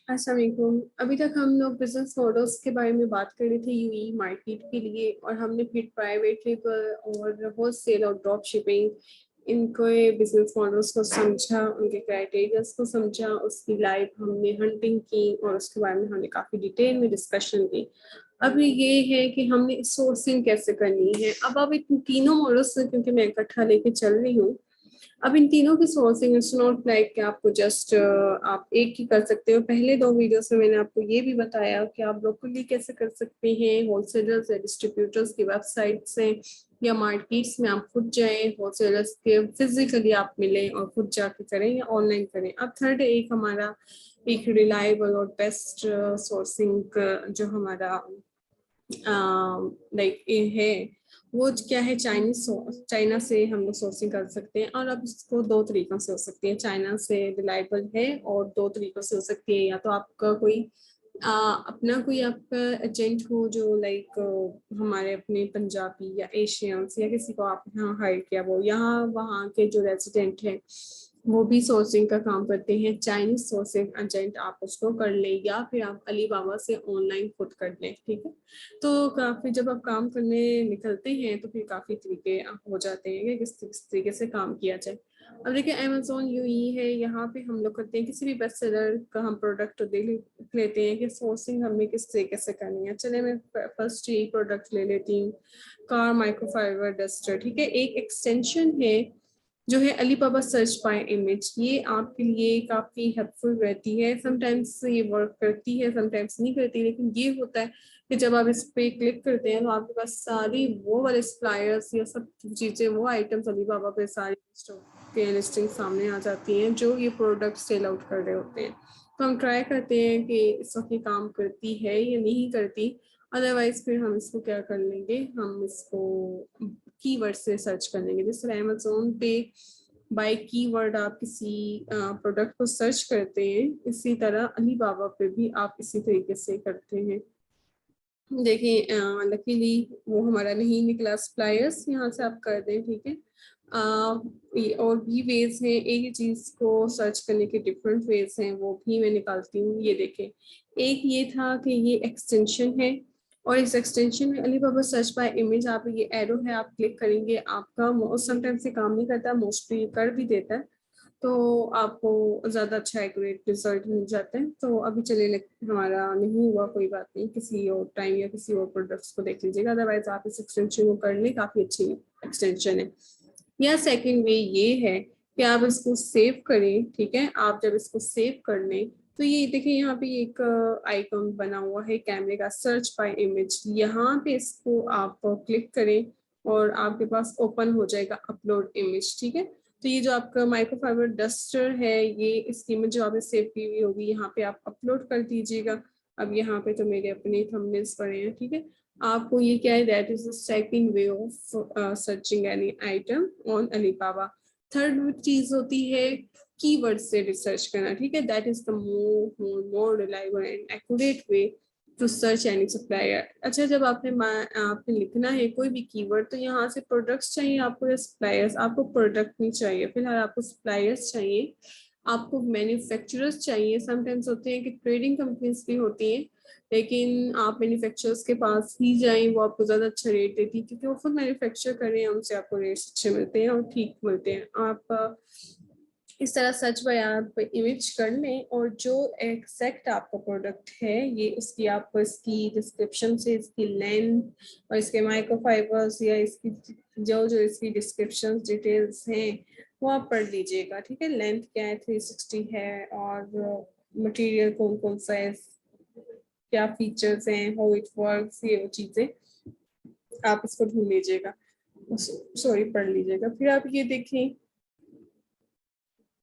अस्सलाम वालेकुम। अभी तक हम लोग बिजनेस मॉडल्स के बारे में बात कर रहे थे यूई मार्केट के लिए, और हमने फिर प्राइवेट लेबल और होलसेल और ड्रॉप शिपिंग इनके बिजनेस मॉडल्स को समझा, उनके क्राइटेरियाज को समझा, उसकी लाइव हमने हंटिंग की और उसके बारे में हमने काफ़ी डिटेल में डिस्कशन की। अभी ये है कि हमने सोर्सिंग कैसे करनी है। अब इन तीनों मॉडल्स क्योंकि मैं इकट्ठा लेके चल रही हूँ, अब इन तीनों की सोर्सिंग इट्स नॉट लाइक कि आपको जस्ट आप एक ही कर सकते हो। पहले दो वीडियोस में मैंने आपको ये भी बताया कि आप लोकली कैसे कर सकते हैं, होलसेलर्स या डिस्ट्रीब्यूटर्स की वेबसाइट से या मार्केट्स में आप खुद जाएं, होलसेलर्स के फिजिकली आप मिलें और खुद जाके करें या ऑनलाइन करें। अब थर्ड एक हमारा एक रिलायबल और बेस्ट सोर्सिंग जो हमारा लाइक है वो क्या है, चाइना से हम लोग सोर्सिंग कर सकते हैं। और अब इसको दो तरीकों से हो सकती है, चाइना से रिलायबल है और दो तरीकों से हो सकती है। या तो आपका कोई अपना कोई आपका एजेंट हो जो लाइक हमारे अपने पंजाबी या एशियंस या किसी को आप यहाँ हायर किया, वो यहाँ वहाँ के जो रेजिडेंट हैं वो भी सोर्सिंग का काम करते हैं। चाइनीज सोर्सिंग एजेंट आप उसको कर ले या फिर आप अलीबाबा से ऑनलाइन खुद कर लें, ठीक है। तो काफी जब आप काम करने निकलते हैं तो फिर काफी तरीके हो जाते हैं कि किस तरीके से काम किया जाए। अब देखिए अमेजोन यू ही है, यहाँ पे हम लोग करते हैं किसी भी बेस्ट सेलर का हम प्रोडक्ट लेते हैं कि सोर्सिंग हमें किस तरीके से करनी है। चले मैं फर्स्ट यही प्रोडक्ट ले लेती हूँ, कार माइक्रोफाइबर डस्टर, ठीक है। एक एक्सटेंशन है जो है अलीबाबा सर्च बाय इमेज, ये आपके लिए काफी हेल्पफुल रहती है। समटाइम्स ये वर्क करती है, समटाइम्स नहीं करती, लेकिन ये होता है कि जब आप इस पे क्लिक करते हैं तो आपके पास सारी वो वाले सप्लायर्स या सब चीजें, वो आइटम्स अलीबाबा पे सारी स्टॉक के लिस्टिंग सामने आ जाती हैं जो ये प्रोडक्ट सेल आउट कर रहे होते हैं। तो हम ट्राई करते हैं कि इस वक्त ये काम करती है या नहीं करती। अदरवाइज फिर हम इसको क्या कर लेंगे, हम इसको कीवर्ड से सर्च कर लेंगे। जैसे अमेजोन पे बाय कीवर्ड आप किसी प्रोडक्ट को सर्च करते हैं, इसी तरह अलीबाबा पे भी आप इसी तरीके से करते हैं। देखिए लकीली वो हमारा नहीं निकला सप्लायर्स, यहाँ से आप कर दें, ठीक है। और भी वेज हैं एक ही चीज को सर्च करने के, डिफरेंट वेज हैं, वो भी मैं निकालती हूँ। ये देखें, एक ये था कि ये एक्सटेंशन है और इस एक्सटेंशन में अलीबाबा सर्च बाय इमेज, आप ये एरो है आप क्लिक करेंगे, आपका समटाइम्स ये काम नहीं करता, मोस्टली कर भी देता है, तो आपको ज़्यादा अच्छा एक्यूरेट रिजल्ट मिल जाता है। तो अभी चले हमारा नहीं हुआ, कोई बात नहीं, किसी और टाइम या किसी और प्रोडक्ट्स को देख लीजिएगा। अदरवाइज आप इस एक्सटेंशन को कर लें, काफ़ी अच्छी एक्सटेंशन है। या सेकंड वे ये है कि आप इसको सेव करें, ठीक है। आप जब इसको सेव कर लें तो ये देखिए यहाँ पे एक आइकन बना हुआ है कैमरे का, सर्च बाय इमेज, यहाँ पे इसको आप क्लिक करें और आपके पास ओपन हो जाएगा अपलोड इमेज, ठीक है। तो ये जो आपका माइक्रोफाइबर डस्टर है, ये इसकी इमेज जो आपने सेव की हुई होगी यहाँ पे आप अपलोड कर दीजिएगा। अब यहाँ पे तो मेरे अपने थंबनेल्स पड़े हैं, ठीक है। आपको ये क्या है, that is the second way of searching any item on Alibaba. Third चीज होती है कीवर्ड से रिसर्च करना, ठीक है। That is the more reliable and accurate way to search any supplier. अच्छा, जब आपने लिखना है कोई भी कीवर्ड, तो यहाँ से प्रोडक्ट्स चाहिए आपको या सप्लायर्स? आपको प्रोडक्ट नहीं चाहिए फिलहाल, आपको सप्लायर्स चाहिए, आपको मैन्युफैक्चरर्स चाहिए। समटाइम्स होते हैं कि ट्रेडिंग कंपनीज भी होती हैं, लेकिन आप मैन्युफैक्चरर्स के पास ही जाएं, वो आपको ज़्यादा अच्छा रेट देती है क्योंकि वो खुद मैन्युफैक्चर कर रहे हैं, उनसे आपको रेट्स अच्छे मिलते हैं और ठीक मिलते हैं। आप इस तरह सर्च बाय आप इमेज कर लें और जो एग्जैक्ट आपका प्रोडक्ट है ये उसकी आप इसकी डिस्क्रिप्शन से इसकी लेंथ और इसके माइक्रोफाइबर्स या इसकी जो जो इसकी डिस्क्रिप्शन डिटेल्स हैं वो आप पढ़ लीजिएगा, ठीक है। लेंथ क्या है, 360 है, और मटेरियल कौन कौन सा है, क्या फीचर्स हैं, हाउ इट वर्क्स, ये वो चीज़ें आप इसको ढूंढ लीजिएगा, सॉरी पढ़ लीजिएगा। फिर आप ये देखें,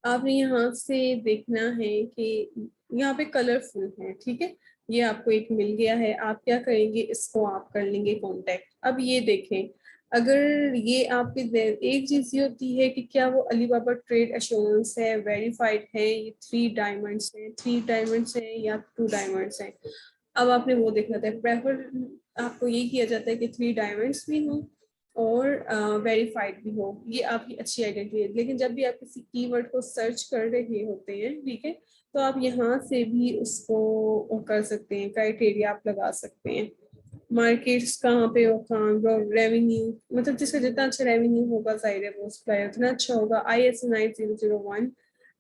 आपने यहाँ से देखना है कि यहाँ पे कलरफुल है, ठीक है। ये आपको एक मिल गया है, आप क्या करेंगे, इसको आप कर लेंगे कॉन्टेक्ट। अब ये देखें, अगर ये आपके एक चीज ये होती है कि क्या वो अलीबाबा ट्रेड एश्योरेंस है, वेरीफाइड है, ये 3 डायमंड्स है या 2 डायमंड्स है। अब आपने वो देखना था, प्रेफर आपको ये किया जाता है कि 3 डायमंड्स भी हों और वेरीफाइड भी हो, ये आपकी अच्छी आइडेंटिटी है। लेकिन जब भी आप किसी कीवर्ड को सर्च कर रहे होते हैं, ठीक है, तो आप यहाँ से भी उसको कर सकते हैं, क्राइटेरिया आप लगा सकते हैं। मार्केट्स कहाँ पे हो, कहाँ रेवेन्यू, मतलब जिसका जितना अच्छा रेवेन्यू होगा जाहिर है वो सप्लायर उतना अच्छा होगा। ISO 9001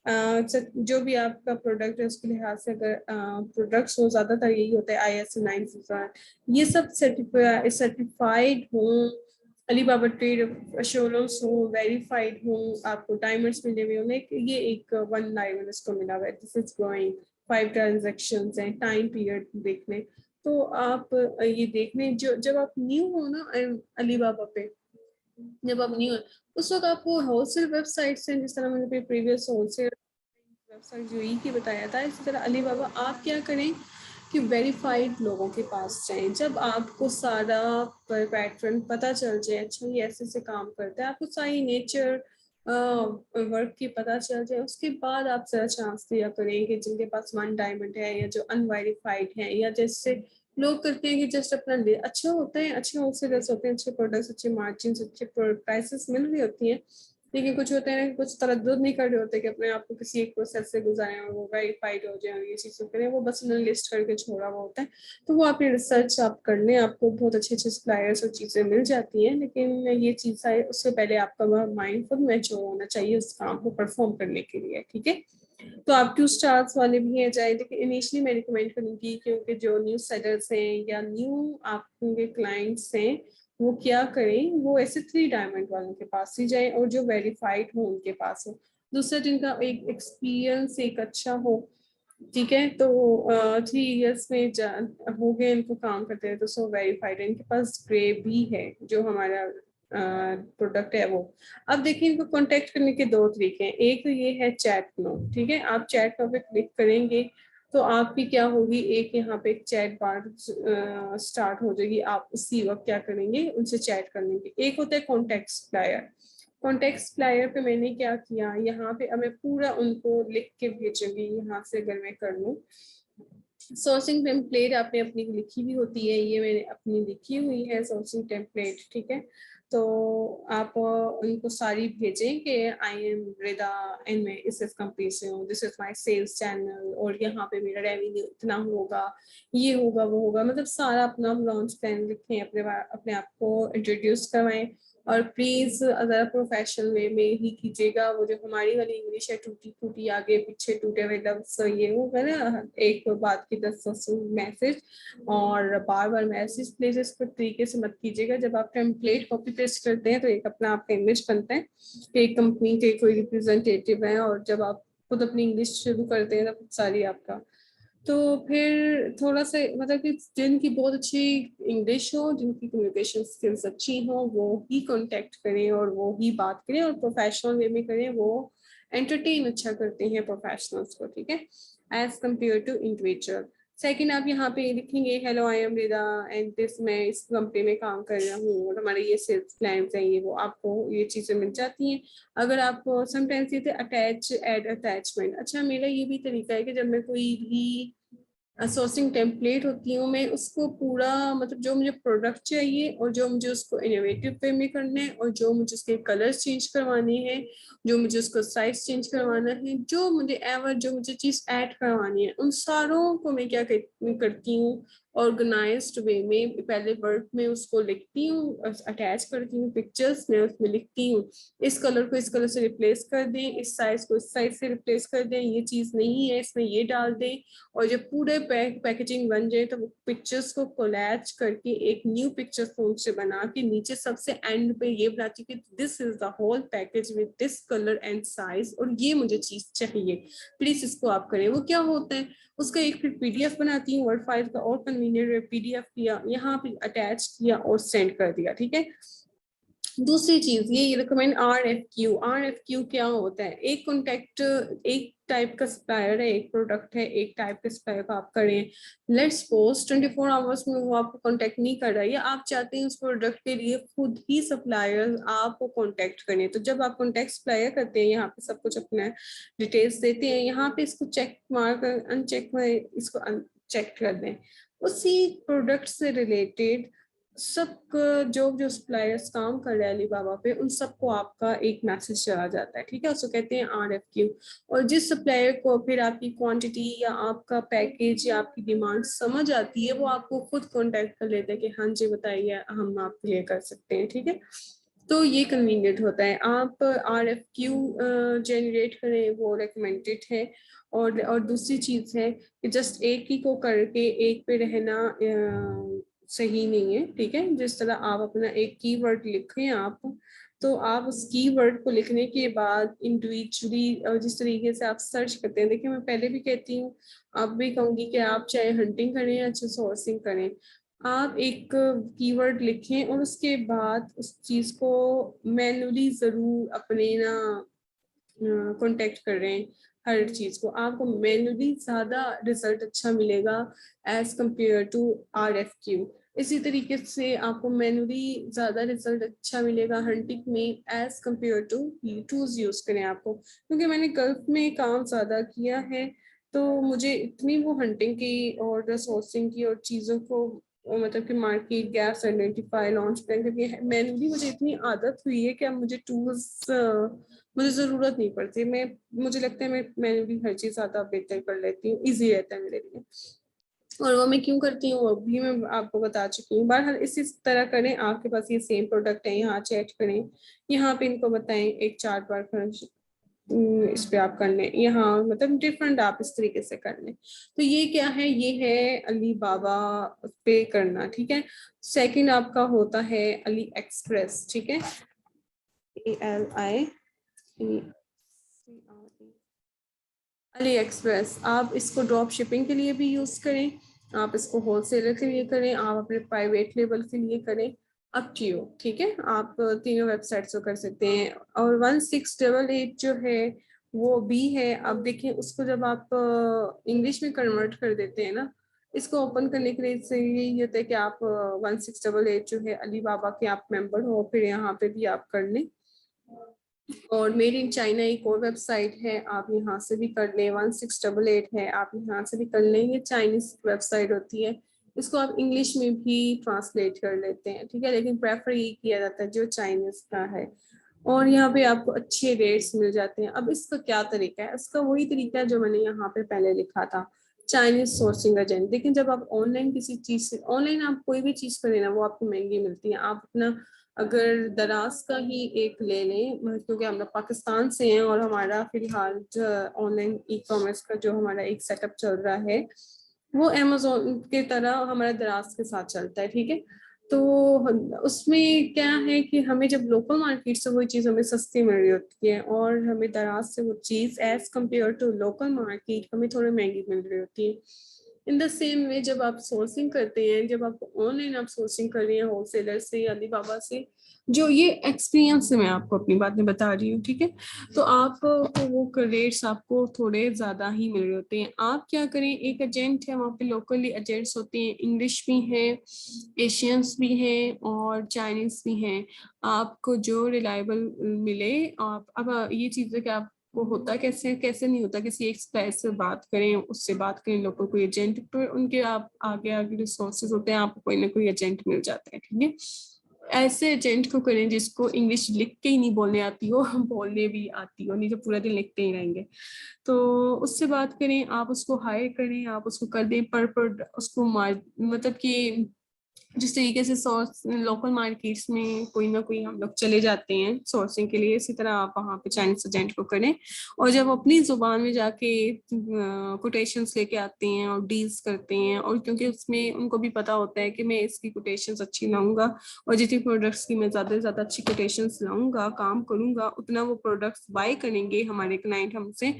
जो भी आपका प्रोडक्ट है उसके लिहाज से, अगर प्रोडक्ट्स हो, ज्यादातर यही होता है ISO 9001, ये सब सर्टिफाइड हो, अलीबाबा ट्रेड शोरूम्स हो, वेरीफाइड हो, आपको डायमंड्स मिले हुए हो, ये एक 1 डायमंड इसको मिला हुआ है, दिस इज ग्रोइंग, 5 ट्रांजेक्शन है, टाइम पीरियड देखने। तो आप ये देख लें, जो जब आप न्यू हो ना अलीबाबा पे, जब आप न्यू है उस वक्त आपको होलसेल वेबसाइट से, जिस तरह मैंने प्रीवियस होलसेल वेबसाइट जो ई की बताया था, इसी तरह अलीबाबा आप क्या करें कि वेरीफाइड लोगों के पास जाएं। जब आपको सारा पैटर्न पता चल जाए, अच्छा ये ऐसे से काम करता है, आपको सारी नेचर वर्क की पता चल जाए, उसके बाद आप जरा चांस दिया करें कि जिनके पास 1 डायमंड है या जो अनवेरीफाइड है, या जैसे लोग करते हैं कि जस्ट अपना अच्छा होता है, अच्छे होलसेलर्स होते हैं, अच्छे प्रोडक्ट्स, अच्छे मार्जिन, अच्छे प्राइसेस मिल रही होती हैं, लेकिन कुछ होते हैं कुछ तरद्दुद नहीं कर रहे होते कि अपने आप को किसी एक प्रोसेस से गुजारें और वो वेरीफाइड हो जाए और ये चीज़ें करें, वो बस उन्होंने लिस्ट करके छोड़ा हुआ होता है। तो वो अपनी रिसर्च आप कर लें, आपको बहुत अच्छे अच्छे सप्लायर्स और चीज़ें मिल जाती हैं, लेकिन ये चीज़ है उससे पहले आपका माइंड खुद मैच्योर होना चाहिए उस काम को परफॉर्म करने के लिए, ठीक है। तो आप 2 स्टार्स वाले भी हैं जाए, लेकिन इनिशियली मैं रिकमेंड करूँगी, क्योंकि जो न्यू सेलर्स हैं या न्यू आपके क्लाइंट्स हैं, वो क्या करें, वो ऐसे 3 डायमंड वालों के पास ही जाए और जो वेरीफाइड हो उनके पास हो। दूसरा, जिनका एक एक्सपीरियंस एक अच्छा हो, ठीक है, तो 3 इयर्स में हो गए इनको काम करते हैं, तो सो वेरीफाइड है, इनके पास ग्रे भी है जो हमारा प्रोडक्ट है वो। अब देखिए, इनको कांटेक्ट करने के 2 तरीके हैं। एक तो ये है चैट नो, ठीक है, आप चैट नो पे क्लिक करेंगे तो आपकी क्या होगी, एक यहाँ पे एक चैट बार स्टार्ट हो जाएगी। आप उसी वक्त क्या करेंगे, उनसे चैट करने के। एक होता है कॉन्टेक्ट सप्लायर। कॉन्टेक्ट सप्लायर पे मैंने क्या किया, यहाँ पे अब मैं पूरा उनको लिख के भेजूंगी, यहाँ से अगर मैं कर लूँ, सोर्सिंग टेम्पलेट आपने अपनी लिखी भी होती है, ये मैंने अपनी लिखी हुई है सोर्सिंग टेम्पलेट, ठीक है। तो आप उनको सारी भेजें कि आई एम रिदा एंड मैं इस कंपनी से हूँ, this is my sales channel, और यहाँ पे मेरा रेवेन्यू इतना होगा, ये होगा वो होगा, मतलब सारा अपना लॉन्च प्लान लिखें, अपने आप को इंट्रोड्यूस करवाएं। और प्लीज ज़रा प्रोफेशनल वे में ही कीजिएगा। वो जो हमारी वाली इंग्लिश है टूटी फूटी, आगे पीछे टूटे हुए लफ्ज, ये वो है ना, एक बात की 10 मैसेज और बार बार मैसेज, प्लीज इसको तरीके से मत कीजिएगा। जब आप टेम्पलेट कॉपी पेस्ट करते हैं तो एक अपना आपका इमेज बनता है कि एक कंपनी के कोई रिप्रेजेंटेटिव है, और जब आप खुद अपनी इंग्लिश शुरू करते हैं तब सारी आपका, तो फिर थोड़ा सा मतलब कि जिनकी बहुत अच्छी इंग्लिश हो, जिनकी कम्युनिकेशन स्किल्स अच्छी हो, वो ही कांटेक्ट करें और वो ही बात करें, और प्रोफेशनल वे में करें, वो एंटरटेन अच्छा करते हैं प्रोफेशनल्स को, ठीक है, as compare to individual. Second, आप यहाँ पे लिखेंगे hello I am Rida and this, मैं इस कंपनी में काम कर रहा हूँ और हमारे ये सेल्स प्लान्स हैं, ये वो, आपको ये चीज़ें मिल जाती हैं। अगर आप समटाइम्स ये अटैच एड अटैचमेंट, अच्छा मेरा ये भी तरीका है कि जब मैं कोई भी सोर्सिंग टेम्पलेट होती हूँ, मैं उसको पूरा मतलब जो मुझे प्रोडक्ट चाहिए और जो मुझे उसको इनोवेटिव वे में करना है और जो मुझे उसके कलर्स चेंज करवाने हैं, जो मुझे उसको साइज चेंज करवाना है, जो मुझे जो मुझे चीज़ ऐड करवानी है, उन सारों को मैं क्या करती हूँ, ऑर्गेनाइज्ड वे में पहले वर्ड में उसको लिखती हूँ, अटैच करती हूँ पिक्चर्स में, उसमें लिखती हूँ इस कलर को इस कलर से रिप्लेस कर दें, इस साइज को इस साइज से रिप्लेस कर दें, ये चीज़ नहीं है इसमें ये डाल दें। और जब पूरे पैकेजिंग बन जाए तो वो पिक्चर्स को कोलैच करके एक न्यू पिक्चर फोन से बना के नीचे सबसे एंड पे ये बनाती हूँ कि this is the whole package with this colour and size, और ये मुझे चीज चाहिए, प्लीज इसको आप करें। वो क्या होता है, उसका एक फिर पीडीएफ बनाती हूँ, वर्ड फाइल का और कन्वीनियंट पीडीएफ किया, यहाँ पे अटैच किया और सेंड कर दिया, ठीक है। दूसरी चीज ये रिकमेंड RFQ क्या होता है, एक कॉन्टेक्ट, एक टाइप का सप्लायर है, एक प्रोडक्ट है, एक टाइप के सप्लायर को आप करें, लेट्स सपोज 24 आवर्स में वो आपको कांटेक्ट नहीं कर रहा है, या आप चाहते हैं उस प्रोडक्ट के लिए खुद ही सप्लायर आपको कांटेक्ट करें, तो जब आप कांटेक्ट सप्लायर करते हैं, यहाँ पे सब कुछ अपना डिटेल्स देते हैं, यहाँ पे इसको चेक मार्क अनचेक में इसको अनचेक कर दें, उसी प्रोडक्ट से रिलेटेड सब जो जो सप्लायर्स काम कर रहे हैं अलीबाबा पे, उन सबको आपका एक मैसेज चला जाता है, ठीक है, उसको कहते हैं RFQ। और जिस सप्लायर को फिर आपकी क्वांटिटी या आपका पैकेज या आपकी डिमांड समझ आती है, वो आपको खुद कांटेक्ट कर लेते हैं कि हाँ जी बताइए, हम आपके लिए कर सकते हैं, ठीक है। तो ये कन्वीनियंट होता है। आप RFQ जनरेट करें, वो रिकमेंडेड है। और दूसरी चीज है कि जस्ट एक ही को करके एक पे रहना सही नहीं है, ठीक है। जिस तरह आप अपना एक कीवर्ड लिखें आप, तो आप उस कीवर्ड को लिखने के बाद इंडिविजुअली जिस तरीके से आप सर्च करते हैं, देखिए मैं पहले भी कहती हूँ, अब भी कहूंगी कि आप चाहे हंटिंग करें या चाहे सोर्सिंग करें, आप एक कीवर्ड लिखें और उसके बाद उस चीज को मैन्युअली जरूर अपने ना कांटेक्ट कर रहे हैं। हर चीज को आपको मैन्युअली ज्यादा रिजल्ट अच्छा मिलेगा एज कंपेयर टू RFQ। इसी तरीके से आपको मैन्युअली ज्यादा रिजल्ट अच्छा मिलेगा हंटिंग में as compare to tools use करें आपको, क्योंकि मैंने गल्फ में काम ज्यादा किया है, तो मुझे इतनी वो हंटिंग की और सोर्सिंग की और चीजों को मतलब कि मार्केट गैप्स आइडेंटिफाई लॉन्च करने की मैन्युअली मुझे इतनी आदत हुई है कि अब मुझे टूल्स मुझे जरूरत नहीं पड़ती। मैं मुझे लगता है मैं भी हर चीज ज्यादा बेहतर कर लेती हूँ, इजी रहता है मेरे लिए। और वो मैं क्यों करती हूँ वो भी मैं आपको बता चुकी हूँ। बहरहाल इसी तरह करें, आपके पास ये सेम प्रोडक्ट है, यहाँ चेक करें, यहाँ पे इनको बताएं, एक 4 बार खर्च इस पे आप कर लें, यहाँ मतलब डिफरेंट आप इस तरीके से कर लें। तो ये क्या है, ये है अली बाबा पे करना, ठीक है। सेकंड आपका होता है अली एक्सप्रेस, ठीक है, ALI अली एक्सप्रेस। आप इसको ड्रॉप शिपिंग के लिए भी यूज करें, आप इसको होलसेलर के लिए करें, आप अपने प्राइवेट लेबल के लिए करें, अप टू यू, ठीक है। आप तीनों वेबसाइट्स को कर सकते हैं। और 1688 जो है वो भी है। अब देखिए उसको जब आप इंग्लिश में कन्वर्ट कर देते हैं ना, इसको ओपन करने के लिए से यही होता है कि आप 1688 जो है अली बाबा के आप मेंबर हो, फिर यहाँ पे भी आप कर लें। और मेड इन चाइना एक और वेबसाइट है, आप यहाँ से भी कर लें। 1688 है, आप यहाँ से भी कर लें। ये चाइनीज वेबसाइट होती है, इसको आप इंग्लिश में भी ट्रांसलेट कर लेते हैं, ठीक है, लेकिन प्रेफर ये किया जाता है जो चाइनीज का है। और यहाँ पे आपको अच्छे रेट्स मिल जाते हैं। अब इसका क्या तरीका है, इसका वही तरीका है जो मैंने यहाँ पे पहले लिखा था, चाइनीज सोर्सिंग एजेंट। लेकिन जब आप ऑनलाइन किसी चीज से, ऑनलाइन आप कोई भी चीज करें ना, वो आपको महंगी मिलती है। आप अपना अगर दराज का ही एक ले लें, क्योंकि हम लोग पाकिस्तान से हैं और हमारा फिलहाल ऑनलाइन ई कॉमर्स का जो हमारा एक सेटअप चल रहा है, वो अमेजोन के तरह हमारा दराज के साथ चलता है, ठीक है। तो उसमें क्या है कि हमें जब लोकल मार्केट से वही चीज़ हमें सस्ती मिल रही होती है, और हमें दराज से वो चीज़ as compare to local market हमें थोड़ी महंगी मिल रही होती है। इन द सेम वे जब आप सोर्सिंग करते हैं, जब आप ऑनलाइन आप सोर्सिंग कर रही हैं होलसेलर से, अलीबाबा से, जो ये एक्सपीरियंस से मैं आपको अपनी बातें बता रही हूँ, ठीक है, तो आप वो रेट्स आपको थोड़े ज्यादा ही मिल रहे होते हैं। आप क्या करें, एक एजेंट है वहाँ पे, लोकली एजेंट्स होते हैं, इंग्लिश भी है, एशियंस भी हैं और चाइनीज भी हैं, आपको जो रिलायबल मिले। आप अब ये चीज़ है कि आप वो होता कैसे कैसे नहीं होता, किसी एक सप्लायर से बात करें, उससे बात करें, लोगों को एजेंट पर उनके आप आगे आगे रिसोर्सेज होते हैं, आपको कोई ना कोई एजेंट मिल जाता है, ठीक है। ऐसे एजेंट को करें जिसको इंग्लिश लिख के ही नहीं बोलने आती हो, बोलने भी आती हो, नहीं तो पूरा दिन लिखते ही रहेंगे। तो उससे बात करें, आप उसको हायर करें, आप उसको कर दें पर उसको मतलब कि जिस तरीके से सोर्स लोकल मार्केट्स में कोई ना कोई हम लोग चले जाते हैं सोर्सिंग के लिए, इसी तरह आप वहाँ पे चाइनीज एजेंट को करें। और जब अपनी जुबान में जाके कोटेशंस लेके आते हैं और डील्स करते हैं, और क्योंकि उसमें उनको भी पता होता है कि मैं इसकी कोटेशंस अच्छी लाऊंगा, और जितनी प्रोडक्ट्स की मैं ज़्यादा से ज़्यादा अच्छी कोटेशंस लाऊंगा, काम करूंगा, उतना वो प्रोडक्ट्स बाय करेंगे हमारे क्लाइंट हमसे,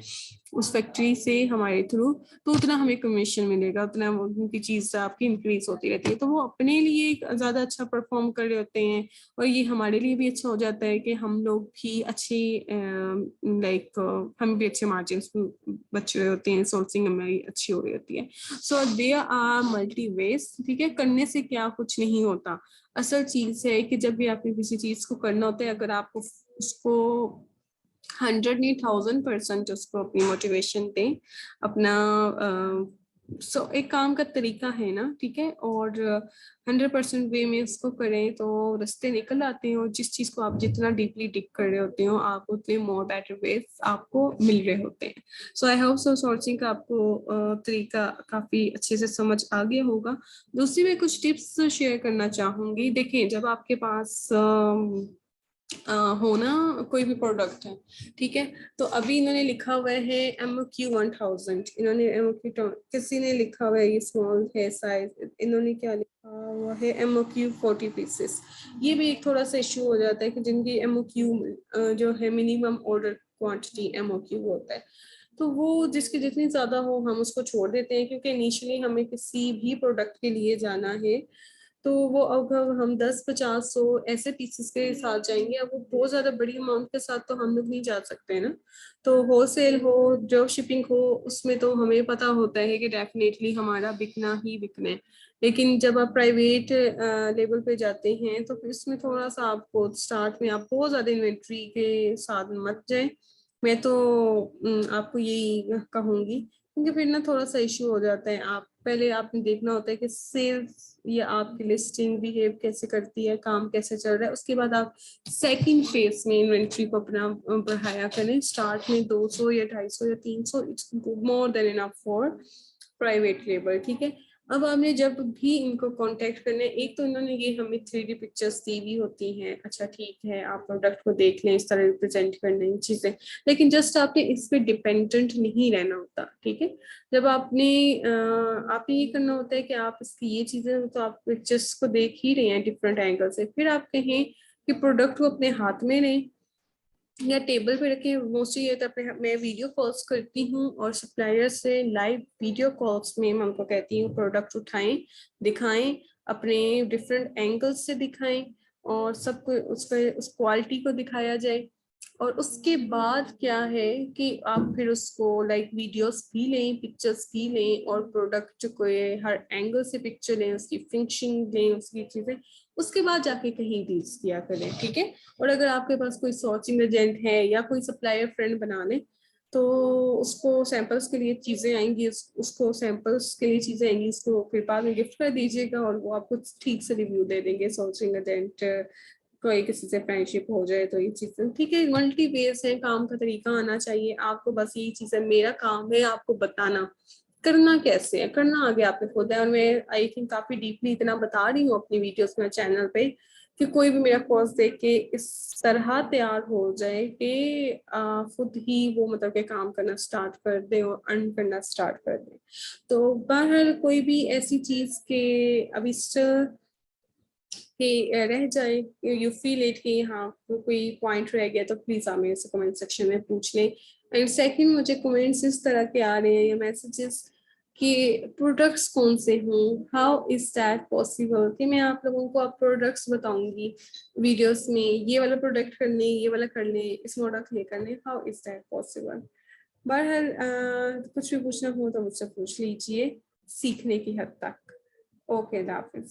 उस फैक्ट्री से हमारे थ्रू, तो उतना हमें कमीशन मिलेगा, उतना उनकी चीज आपकी इंक्रीज होती रहती है। तो वो अपने लिए ज्यादा अच्छा परफॉर्म कर रहे होते हैं, और ये हमारे लिए भी अच्छा हो जाता है कि हम लोग भी अच्छे लाइक हम भी अच्छे मार्जिन बच रहे होते हैं, सोर्सिंग हमारी अच्छी हो रही होती है। So there are multi ways, ठीक है, करने से क्या कुछ नहीं होता। असल चीज है कि जब भी आपको किसी चीज को करना होता है, अगर आपको उसको 100 नहीं 1000% उसको अपनी मोटिवेशन दें, अपना एक काम का तरीका है ना, ठीक है, और 100% वे में इसको करें तो रास्ते निकल आते हैं, और जिस चीज को आप जितना डीपली डिग कर रहे होते हो आप उतने मोर बेटर वेज आपको मिल रहे होते हैं। सो आई होप सो सोर्सिंग का आपको तरीका काफी अच्छे से समझ आ गया होगा। दूसरी मैं कुछ टिप्स शेयर करना चाहूंगी। देखिए, जब आपके पास होना कोई भी प्रोडक्ट है, ठीक है, तो अभी इन्होंने लिखा हुआ है MOQ 1000, इन्होंने MOQ, किसी ने लिखा हुआ है ये स्मॉल है साइज, इन्होंने क्या लिखा हुआ है MOQ 40 पीसेस। ये भी एक थोड़ा सा इश्यू हो जाता है कि जिनकी MOQ जो है मिनिमम ऑर्डर क्वांटिटी MOQ होता है, तो वो जिसकी जितनी ज्यादा हो हम उसको छोड़ देते हैं, क्योंकि इनिशियली हमें किसी भी प्रोडक्ट के लिए जाना है तो वो अगर हम 10, 50, 100 ऐसे पीसेस के साथ जाएंगे, अब वो बहुत ज्यादा बड़ी अमाउंट के साथ तो हम लोग नहीं जा सकते हैं ना। तो होलसेल हो, ड्रॉप शिपिंग हो, उसमें तो हमें पता होता है कि डेफिनेटली हमारा बिकना ही बिकना है। लेकिन जब आप प्राइवेट लेवल पे जाते हैं तो फिर इसमें थोड़ा सा आपको स्टार्ट में आप बहुत ज्यादा इन्वेंट्री के साथ मत जाए। मैं तो आपको यही कहूंगी, क्योंकि फिर ना थोड़ा सा इश्यू हो जाता है। आप पहले आपने देखना होता है कि सेल्स या आपकी लिस्टिंग बिहेव कैसे करती है, काम कैसे चल रहा है, उसके बाद आप सेकंड फेज में इन्वेंट्री को अपना बढ़ाया करें। स्टार्ट में 200 या 250 या 300 it's more than enough for private labour, ठीक है। अब आपने जब भी इनको कांटेक्ट करना है, एक तो इन्होंने ये हमें 3D पिक्चर्स दी हुई होती हैं, अच्छा ठीक है आप प्रोडक्ट को देख लें, इस तरह रिप्रेजेंट करना है चीजें, लेकिन जस्ट आपने इस पे डिपेंडेंट नहीं रहना होता, ठीक है। जब आपने ये करना होता है कि आप इसकी ये चीजें तो आप पिक्चर्स को देख ही रहे हैं डिफरेंट एंगल से, फिर आप कहें कि प्रोडक्ट को अपने हाथ में लें या टेबल पे रखें। मोस्टली ये तो अपने मैं वीडियो कॉल्स करती हूँ और सप्लायर से लाइव वीडियो कॉल्स में मैं उनको कहती हूँ प्रोडक्ट उठाएं, दिखाएं, अपने डिफरेंट एंगल्स से दिखाएं, और सबको उस क्वालिटी को दिखाया जाए। और उसके बाद क्या है कि आप फिर उसको लाइक वीडियोस भी लें, पिक्चर्स भी लें, और प्रोडक्ट को हर एंगल से पिक्चर लें, उसकी फिनिशिंग लें, उसकी चीजें, उसके बाद जाके कहीं डील्स किया करें, ठीक है। और अगर आपके पास कोई सोर्सिंग एजेंट है या कोई सप्लायर फ्रेंड बना ले, तो उसको सैंपल्स के लिए चीजें आएंगी, उसको सैंपल्स के लिए चीजें आएंगी, उसको फिर बाद में गिफ्ट कर दीजिएगा और वो आपको ठीक से रिव्यू दे देंगे। सोर्सिंग एजेंट कोई किसी से फ्रेंडशिप हो जाए तो ये चीजें ठीक है, मल्टी वेज है, काम का तरीका आना चाहिए आपको। बस यही चीज है, मेरा काम है आपको बताना करना कैसे है, करना आगे आपने खुद है। और मैं आई थिंक काफी डीपली इतना बता रही हूँ अपनी वीडियोस में, चैनल पे, कि कोई भी मेरा कोर्स देख के इस तरह तैयार हो जाए कि खुद ही वो मतलब के काम करना स्टार्ट कर दे और अर्न करना स्टार्ट कर दे। तो बहरहाल कोई भी ऐसी चीज के अभी स्टिल कि रह जाए, यू फील इट कि हाँ कोई पॉइंट रह गया, तो प्लीज आप मेरे से कमेंट सेक्शन में पूछ लें। एंड सेकंड, मुझे कमेंट्स इस तरह के आ रहे हैं या मैसेजेस कि प्रोडक्ट्स कौन से हों, हाउ इज दैट पॉसिबल, कि मैं आप लोगों को अब प्रोडक्ट्स बताऊंगी वीडियोस में, ये वाला प्रोडक्ट कर लें, ये वाला कर लें, इस मॉडल क्लिक कर लें, हाउ इज दैट पॉसिबल। बहरहाल कुछ भी पूछना हो तो मुझसे पूछ लीजिए सीखने की हद तक। ओके, हाफिज।